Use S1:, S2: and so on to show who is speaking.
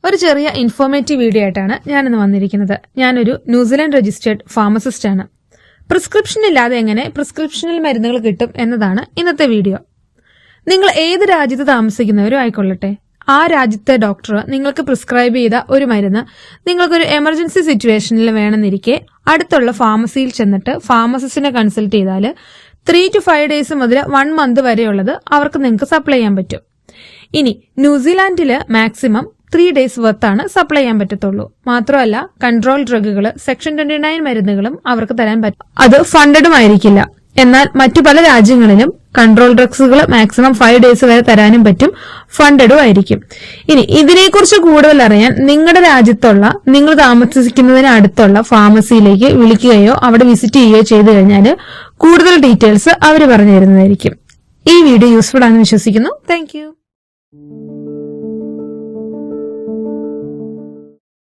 S1: ഒരു ചെറിയ informative video ആയിട്ടാണ് ഞാനിന്ന് വന്നിരിക്കുന്നത്. ഞാനൊരു ന്യൂസിലാൻഡ് രജിസ്റ്റേർഡ് ഫാർമസിസ്റ്റ് ആണ്. പ്രിസ്ക്രിപ്ഷൻ ഇല്ലാതെ എങ്ങനെ പ്രിസ്ക്രിപ്ഷനിൽ മരുന്നുകൾ കിട്ടും എന്നതാണ് ഇന്നത്തെ വീഡിയോ. നിങ്ങൾ ഏത് രാജ്യത്ത് താമസിക്കുന്നവരും ആയിക്കൊള്ളട്ടെ, ആ രാജ്യത്തെ ഡോക്ടർ നിങ്ങൾക്ക് പ്രിസ്ക്രൈബ് ചെയ്ത ഒരു മരുന്ന് നിങ്ങൾക്കൊരു എമർജൻസി സിറ്റുവേഷനിൽ വേണമെന്നിരിക്കെ അടുത്തുള്ള ഫാർമസിയിൽ ചെന്നിട്ട് ഫാർമസിസ്റ്റിനെ കൺസൾട്ട് ചെയ്താൽ 3 to 5 days മുതൽ 1 month വരെയുള്ളത് അവർക്ക് നിങ്ങൾക്ക് സപ്ലൈ ചെയ്യാൻ പറ്റും. ഇനി ന്യൂസിലാൻഡില് മാക്സിമം 3 days വർത്താണ് സപ്ലൈ ചെയ്യാൻ പറ്റത്തുള്ളൂ. മാത്രമല്ല കൺട്രോൾ ഡ്രഗുകൾ, സെക്ഷൻ 29 മരുന്നുകളും അവർക്ക് തരാൻ പറ്റും. അത് ഫണ്ടഡും ആയിരിക്കില്ല. എന്നാൽ മറ്റു പല രാജ്യങ്ങളിലും കൺട്രോൾ ഡ്രഗ്സുകൾ മാക്സിമം 5 days വരെ തരാനും പറ്റും, ഫണ്ടഡും ആയിരിക്കും. ഇനി ഇതിനെക്കുറിച്ച് കൂടുതൽ അറിയാൻ നിങ്ങളുടെ രാജ്യത്തുള്ള, നിങ്ങൾ താമസിക്കുന്നതിന് അടുത്തുള്ള ഫാർമസിയിലേക്ക് വിളിക്കുകയോ അവിടെ വിസിറ്റ് ചെയ്യുകയോ ചെയ്തു കഴിഞ്ഞാൽ കൂടുതൽ ഡീറ്റെയിൽസ് അവർ പറഞ്ഞു തരുന്നതായിരിക്കും. ഈ വീഡിയോ യൂസ്ഫുൾ ആണെന്ന് വിശ്വസിക്കുന്നു. താങ്ക്